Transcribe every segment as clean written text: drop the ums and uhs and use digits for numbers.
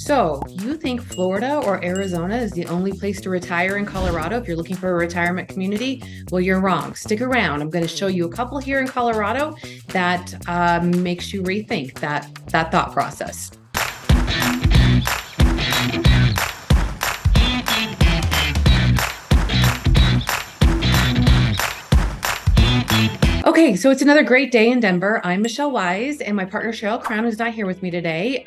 So, you think Florida or Arizona is the only place to retire in Colorado if you're looking for a retirement community? Well, you're wrong. Stick around. I'm going to show you a couple here in Colorado that makes you rethink that thought process. Okay, so it's another great day in Denver. I'm Michelle Wise, and my partner Cheryl Crown is not here with me today.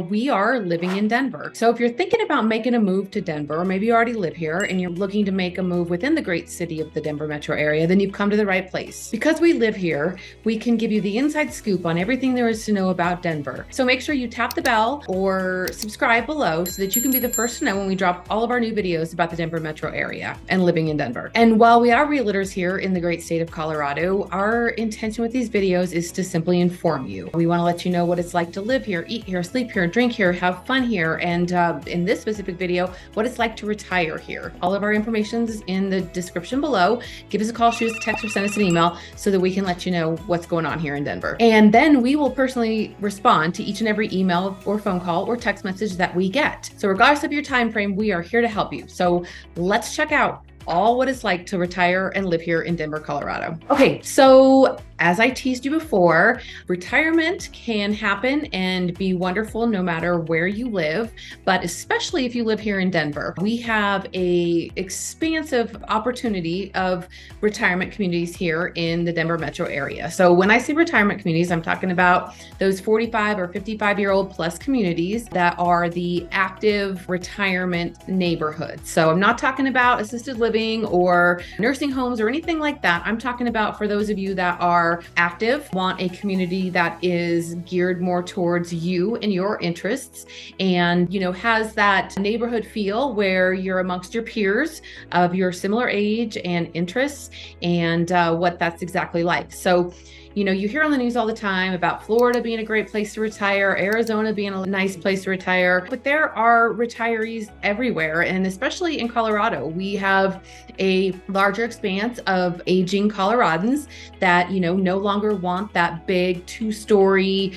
We are living in Denver. So if you're thinking about making a move to Denver, or maybe you already live here and you're looking to make a move within the great city of the Denver metro area, then you've come to the right place. Because we live here, we can give you the inside scoop on everything there is to know about Denver. So make sure you tap the bell or subscribe below so that you can be the first to know when we drop all of our new videos about the Denver metro area and living in Denver. And while we are realtors here in the great state of Colorado, our intention with these videos is to simply inform you. We want to let you know what it's like to live here, eat here, sleep here, drink here, have fun here, and in this specific video, what it's like to retire here. All of our information is in the description below. Give us a call, shoot us a text, or send us an email so that we can let you know what's going on here in Denver. And then we will personally respond to each and every email or phone call or text message that we get. So regardless of your time frame, we are here to help you. So let's check out all what it's like to retire and live here in Denver, Colorado. Okay, so as I teased you before, retirement can happen and be wonderful no matter where you live, but especially if you live here in Denver. We have a expansive opportunity of retirement communities here in the Denver metro area. So when I say retirement communities, I'm talking about those 45 or 55-year-old plus communities that are the active retirement neighborhoods. So I'm not talking about assisted living or nursing homes or anything like that. I'm talking about for those of you that are active, want a community that is geared more towards you and your interests, and has that neighborhood feel where you're amongst your peers of your similar age and interests, and what that's exactly like. So you hear on the news all the time about Florida being a great place to retire, Arizona being a nice place to retire, but there are retirees everywhere. And especially in Colorado, we have a larger expanse of aging Coloradans that, no longer want that big 2-story,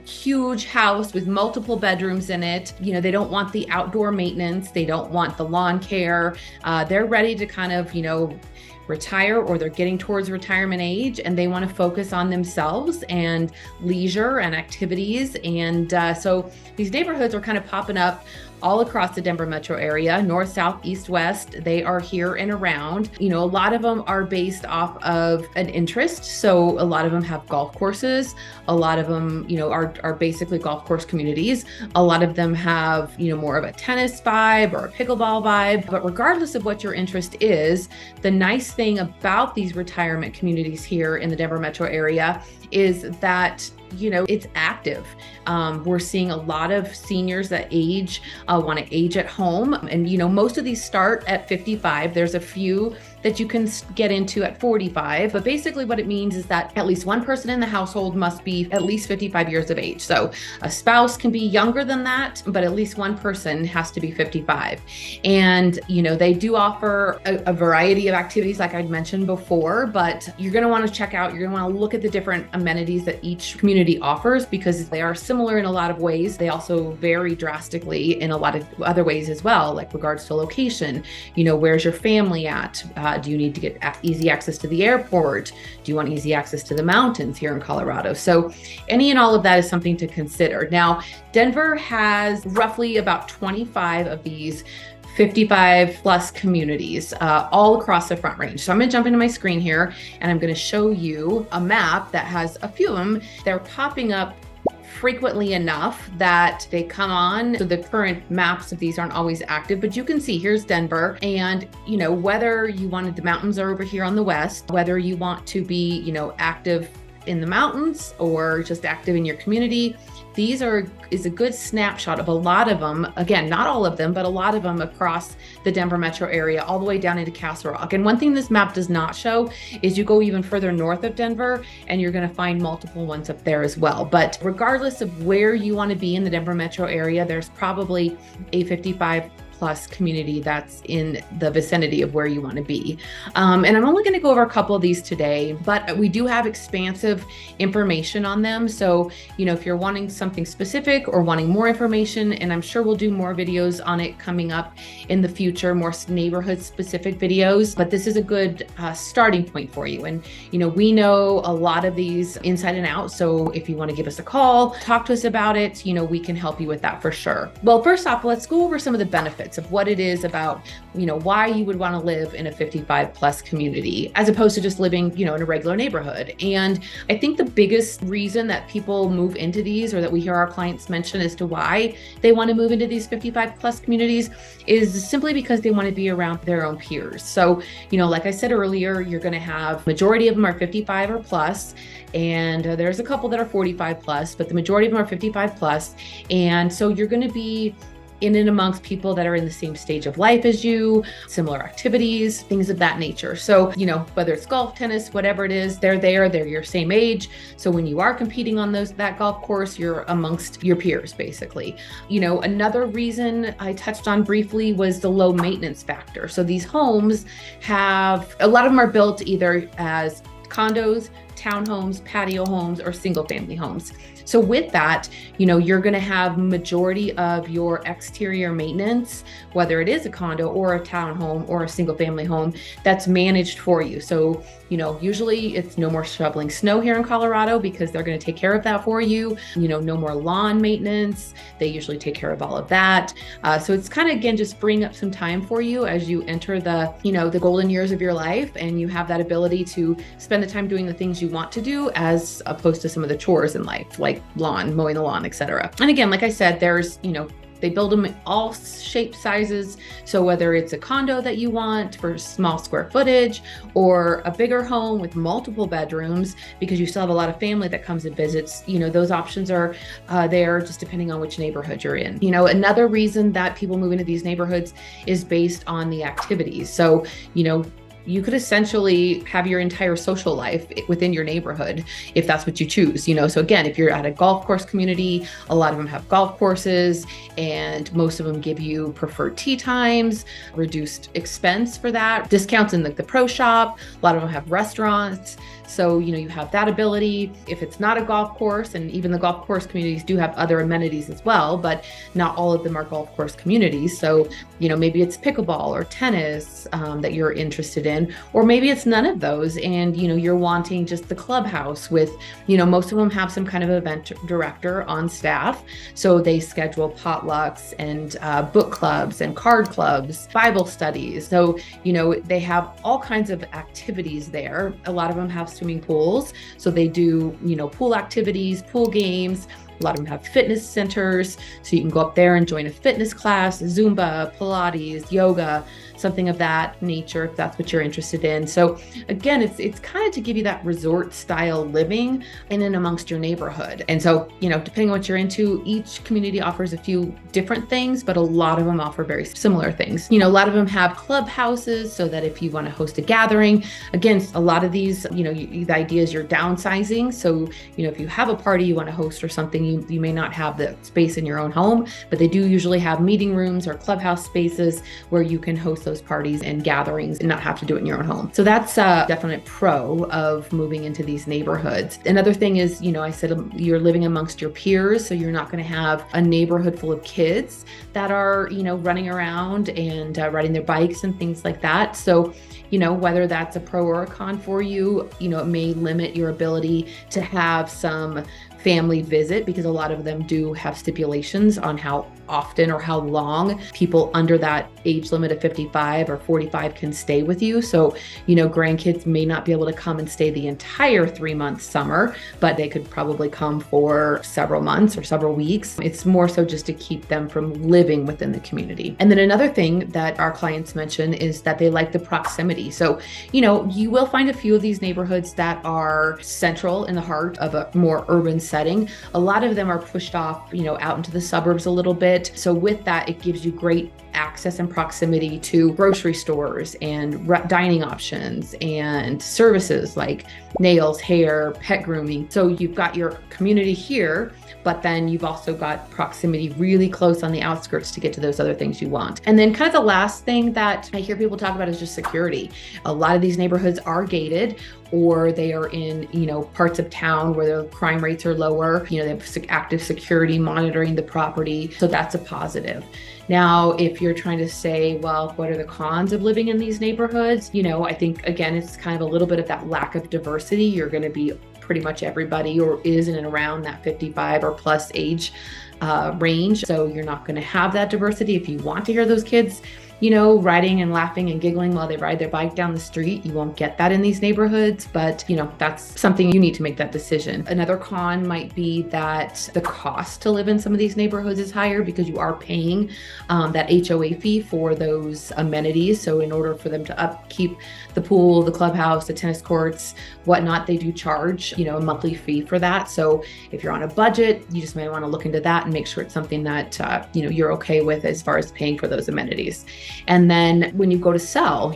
huge house with multiple bedrooms in it. They don't want the outdoor maintenance. They don't want the lawn care. They're ready to kind of, retire, or they're getting towards retirement age and they want to focus on themselves and leisure and activities. And so these neighborhoods are kind of popping up all across the Denver metro area, north, south, east, west. They are here and around. A lot of them are based off of an interest. So a lot of them have golf courses. A lot of them, are basically golf course communities. A lot of them have, more of a tennis vibe or a pickleball vibe. But regardless of what your interest is, the nice thing about these retirement communities here in the Denver metro area is that it's active. We're seeing a lot of seniors that want to age at home. And, most of these start at 55. There's a few that you can get into at 45. But basically what it means is that at least one person in the household must be at least 55 years of age. So a spouse can be younger than that, but at least one person has to be 55. And, they do offer a variety of activities like I'd mentioned before, but you're going to want to check out, you're going to want to look at the different amenities that each community offers, because they are similar in a lot of ways. They also vary drastically in a lot of other ways as well, like regards to location. Where's your family at? Do you need to get easy access to the airport? Do you want easy access to the mountains here in Colorado? So any and all of that is something to consider. Now, Denver has roughly about 25 of these 55 plus communities all across the Front Range. So I'm going to jump into my screen here and I'm going to show you a map that has a few of them. They're popping up frequently enough that they come on. So the current maps of these aren't always active, but you can see here's Denver. And, whether you wanted the mountains are over here on the west, whether you want to be, active in the mountains or just active in your community, is a good snapshot of a lot of them. Again, not all of them, but a lot of them across the Denver metro area, all the way down into Castle Rock. And one thing this map does not show is you go even further north of Denver and you're going to find multiple ones up there as well. But regardless of where you want to be in the Denver metro area, there's probably a 55 plus community that's in the vicinity of where you want to be. And I'm only going to go over a couple of these today, but we do have expansive information on them. So, if you're wanting something specific or wanting more information, and I'm sure we'll do more videos on it coming up in the future, more neighborhood specific videos, but this is a good starting point for you. And, we know a lot of these inside and out. So if you want to give us a call, talk to us about it, we can help you with that for sure. Well, first off, let's go over some of the benefits of what it is about, why you would want to live in a 55 plus community as opposed to just living, in a regular neighborhood. And I think the biggest reason that people move into these, or that we hear our clients mention as to why they want to move into these 55 plus communities, is simply because they want to be around their own peers. So, like I said earlier, you're going to have majority of them are 55 or plus, and there's a couple that are 45 plus, but the majority of them are 55 plus. And so you're going to be in and amongst people that are in the same stage of life as you, similar activities, things of that nature. So, whether it's golf, tennis, whatever it is, they're your same age. So when you are competing on that golf course, you're amongst your peers, basically. Another reason I touched on briefly was the low maintenance factor. So these homes a lot of them are built either as condos, townhomes, patio homes, or single family homes. So with that, you're going to have majority of your exterior maintenance, whether it is a condo or a townhome or a single family home, that's managed for you. So, usually it's no more shoveling snow here in Colorado because they're going to take care of that for you. No more lawn maintenance. They usually take care of all of that. So it's kind of, again, just freeing up some time for you as you enter the golden years of your life, and you have that ability to spend the time doing the things you want to do as opposed to some of the chores in life, like mowing the lawn, etc. And again, like I said, there's, they build them in all shapes, sizes. So whether it's a condo that you want for small square footage, or a bigger home with multiple bedrooms, because you still have a lot of family that comes and visits, those options are there, just depending on which neighborhood you're in. Another reason that people move into these neighborhoods is based on the activities. So, you could essentially have your entire social life within your neighborhood if that's what you choose. So again, if you're at a golf course community, a lot of them have golf courses, and most of them give you preferred tee times, reduced expense for that, discounts in the pro shop. A lot of them have restaurants. So, you have that ability. If it's not a golf course, and even the golf course communities do have other amenities as well, but not all of them are golf course communities. So, maybe it's pickleball or tennis that you're interested in, or maybe it's none of those. And, you're wanting just the clubhouse with, most of them have some kind of event director on staff. So they schedule potlucks and book clubs and card clubs, Bible studies. So, they have all kinds of activities there. A lot of them have swimming pools. So they do, pool activities, pool games. A lot of them have fitness centers. So you can go up there and join a fitness class, Zumba, Pilates, yoga, something of that nature, if that's what you're interested in. So again, it's kind of to give you that resort style living in and amongst your neighborhood. And so, depending on what you're into, each community offers a few different things, but a lot of them offer very similar things. A lot of them have clubhouses so that if you want to host a gathering, again, a lot of these, the idea is you're downsizing. So, if you have a party you want to host or something, you may not have the space in your own home, but they do usually have meeting rooms or clubhouse spaces where you can host those parties and gatherings and not have to do it in your own home. So that's a definite pro of moving into these neighborhoods. Another thing is, I said you're living amongst your peers, so you're not going to have a neighborhood full of kids that are, running around and riding their bikes and things like that. So, whether that's a pro or a con for you, it may limit your ability to have some family visit, because a lot of them do have stipulations on how often or how long people under that age limit of 55 or 45 can stay with you. So, grandkids may not be able to come and stay the entire 3-month summer, but they could probably come for several months or several weeks. It's more so just to keep them from living within the community. And then another thing that our clients mention is that they like the proximity. So, you will find a few of these neighborhoods that are central in the heart of a more urban setting. A lot of them are pushed off, out into the suburbs a little bit. So with that, it gives you great access and proximity to grocery stores and dining options and services like nails, hair, pet grooming. So you've got your community here, but then you've also got proximity really close on the outskirts to get to those other things you want. And then kind of the last thing that I hear people talk about is just security. A lot of these neighborhoods are gated, or they are in, parts of town where the crime rates are lower. They have active security monitoring the property. So that's a positive. Now, if you're trying to say, well, what are the cons of living in these neighborhoods? I think, again, it's kind of a little bit of that lack of diversity. You're going to be pretty much everybody or is in and around that 55 or plus age range. So you're not going to have that diversity. If you want to hear those kids, riding and laughing and giggling while they ride their bike down the street, you won't get that in these neighborhoods, but that's something you need to make that decision. Another con might be that the cost to live in some of these neighborhoods is higher because you are paying that HOA fee for those amenities. So in order for them to upkeep the pool, the clubhouse, the tennis courts, whatnot, they do charge, a monthly fee for that. So if you're on a budget, you just might want to look into that and make sure it's something that, you're okay with as far as paying for those amenities. And then when you go to sell,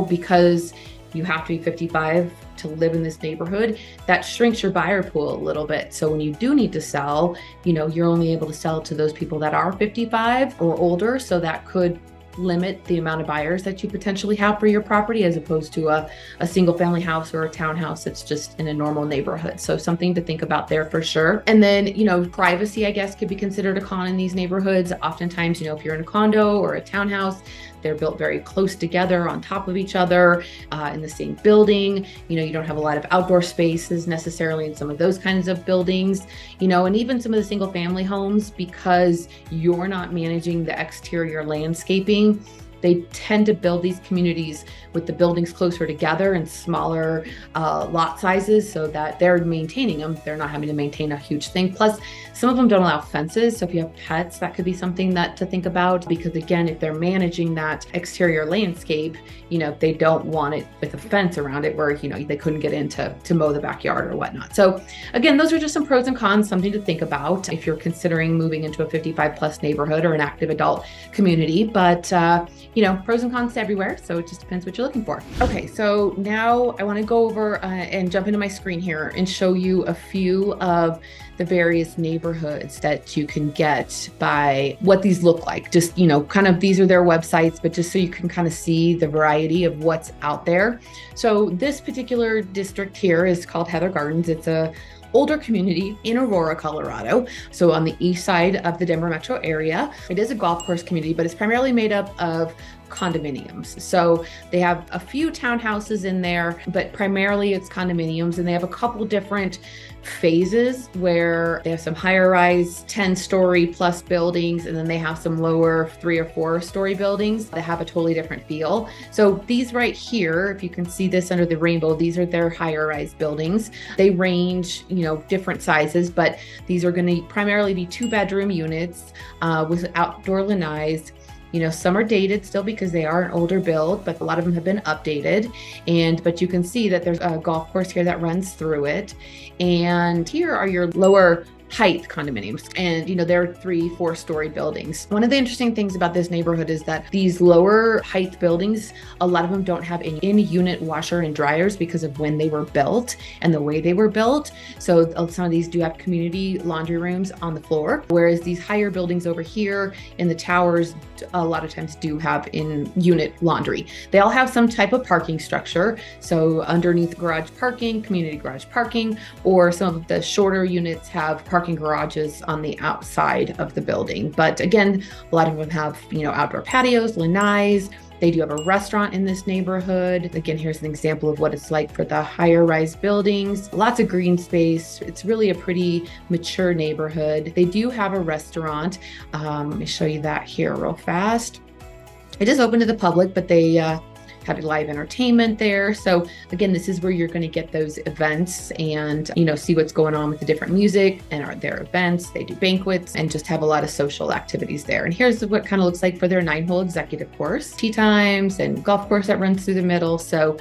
because you have to be 55 to live in this neighborhood, that shrinks your buyer pool a little bit. So when you do need to sell, you're only able to sell to those people that are 55 or older. So that could limit the amount of buyers that you potentially have for your property, as opposed to a single family house or a townhouse that's just in a normal neighborhood. So something to think about there for sure. And then, privacy, I guess, could be considered a con in these neighborhoods. Oftentimes, if you're in a condo or a townhouse, they're built very close together on top of each other in the same building. You don't have a lot of outdoor spaces necessarily in some of those kinds of buildings, and even some of the single family homes, because you're not managing the exterior landscaping. They tend to build these communities with the buildings closer together and smaller lot sizes so that they're maintaining them. They're not having to maintain a huge thing. Plus, some of them don't allow fences. So if you have pets, that could be something to think about, because again, if they're managing that exterior landscape, they don't want it with a fence around it where, they couldn't get in to mow the backyard or whatnot. So again, those are just some pros and cons, something to think about if you're considering moving into a 55 plus neighborhood or an active adult community. But, pros and cons to everywhere. So it just depends what you're looking for. Okay, so now I want to go over and jump into my screen here and show you a few of the various neighborhoods that you can get by what these look like. Just, kind of these are their websites, but just so you can kind of see the variety of what's out there. So this particular district here is called Heather Gardens. It's a older community in Aurora, Colorado. So on the east side of the Denver metro area. It is a golf course community, but it's primarily made up of condominiums. So they have a few townhouses in there, but primarily it's condominiums. And they have a couple different phases where they have some higher rise 10-story plus buildings, and then they have some lower 3 or 4-story buildings that have a totally different feel. So these right here, if you can see this under the rainbow, these are their higher rise buildings. They range, different sizes, but these are going to primarily be 2-bedroom units with outdoor lanais. Some are dated still because they are an older build, but a lot of them have been updated. But you can see that there's a golf course here that runs through it. And here are your lower height condominiums, and they're 3-4-story buildings. One of the interesting things about this neighborhood is that these lower height buildings, a lot of them don't have an in-unit washer and dryers because of when they were built and the way they were built. So some of these do have community laundry rooms on the floor, whereas these higher buildings over here in the towers a lot of times do have in-unit laundry. They all have some type of parking structure, so underneath garage parking, community garage parking, or some of the shorter units have parking garages on the outside of the building. But again, a lot of them have, outdoor patios, lanais. They do have a restaurant in this neighborhood. Again, here's an example of what it's like for the higher rise buildings. Lots of green space. It's really a pretty mature neighborhood. They do have a restaurant. Let me show you that here real fast. It is open to the public, but they have live entertainment there. So again, this is where you're going to get those events and, see what's going on with the different music and their events. They do banquets and just have a lot of social activities there. And here's what it kind of looks like for their 9-hole executive course, tea times and golf course that runs through the middle. So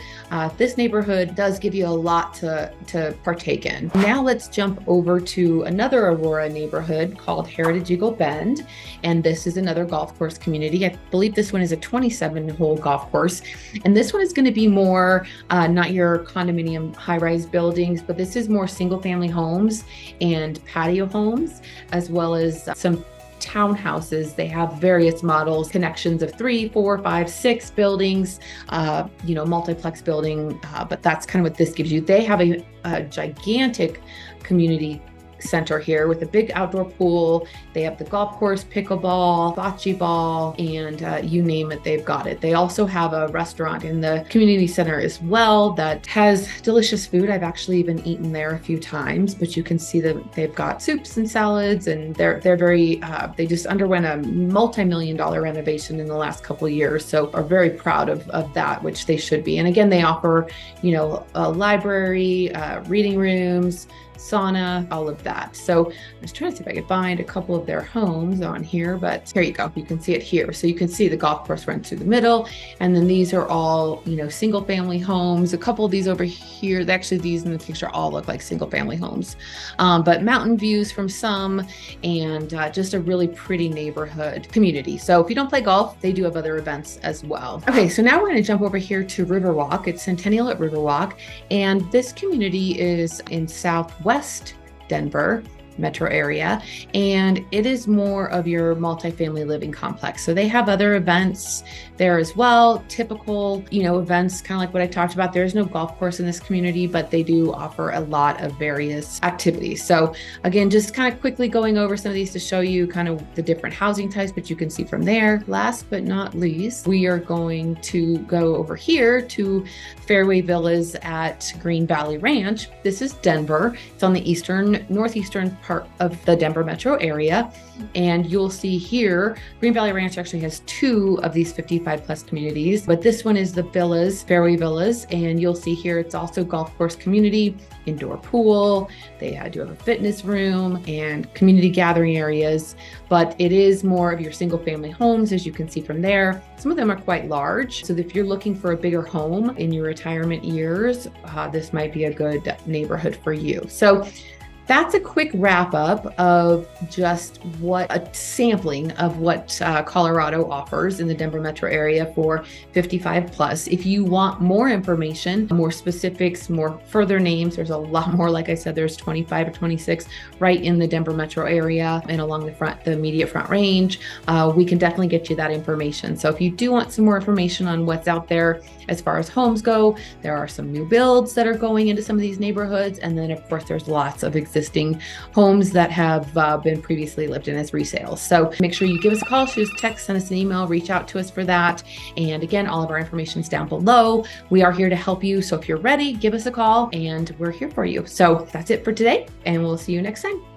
this neighborhood does give you a lot to partake in. Now let's jump over to another Aurora neighborhood called Heritage Eagle Bend. And this is another golf course community. I believe this one is a 27-hole golf course. And this one is going to be more not your condominium high-rise buildings, but this is more single-family homes and patio homes, as well as some townhouses. They have various models, connections of 3, 4, 5, 6 buildings, multiplex building, but that's kind of what this gives you. They have a gigantic community center here with a big outdoor pool. They have the golf course, pickleball, bocce ball, and you name it, they've got it. They also have a restaurant in the community center as well that has delicious food. I've actually even eaten there a few times, but you can see that they've got soups and salads, and they're very, they just underwent a multi-million-dollar renovation in the last couple of years. So are very proud of that, which they should be. And again, they offer, a library, reading rooms, sauna, all of that. So I was trying to see if I could find a couple of their homes on here, but here you go. You can see it here. So you can see the golf course runs through the middle. And then these are all, single family homes. A couple of these over here, actually these in the picture all look like single family homes, but mountain views from some, and just a really pretty neighborhood community. So if you don't play golf, they do have other events as well. Okay, so now we're going to jump over here to Riverwalk. It's Centennial at Riverwalk. And this community is in Southwest Denver metro area, and it is more of your multifamily living complex. So they have other events there as well, typical, events, kind of like what I talked about. There's no golf course in this community, but they do offer a lot of various activities. So again, just kind of quickly going over some of these to show you kind of the different housing types, but you can see from there. Last but not least, we are going to go over here to Fairway Villas at Green Valley Ranch. This is Denver. It's on the northeastern part of the Denver metro area. And you'll see here, Green Valley Ranch actually has 2 of these 55 plus communities, but this one is the villas, Fairway Villas. And you'll see here, it's also golf course community, indoor pool. They do have a fitness room and community gathering areas, but it is more of your single family homes, as you can see from there. Some of them are quite large. So if you're looking for a bigger home in your retirement years, this might be a good neighborhood for you. So that's a quick wrap up of just a sampling of what Colorado offers in the Denver metro area for 55 plus. If you want more information, more specifics, more further names, there's a lot more. Like I said, there's 25 or 26 right in the Denver metro area and along the immediate front range. We can definitely get you that information. So if you do want some more information on what's out there as far as homes go, there are some new builds that are going into some of these neighborhoods. And then of course, there's lots of existing homes that have been previously lived in as resales. So make sure you give us a call, shoot us a text, send us an email, reach out to us for that. And again, all of our information is down below. We are here to help you. So if you're ready, give us a call and we're here for you. So that's it for today, and we'll see you next time.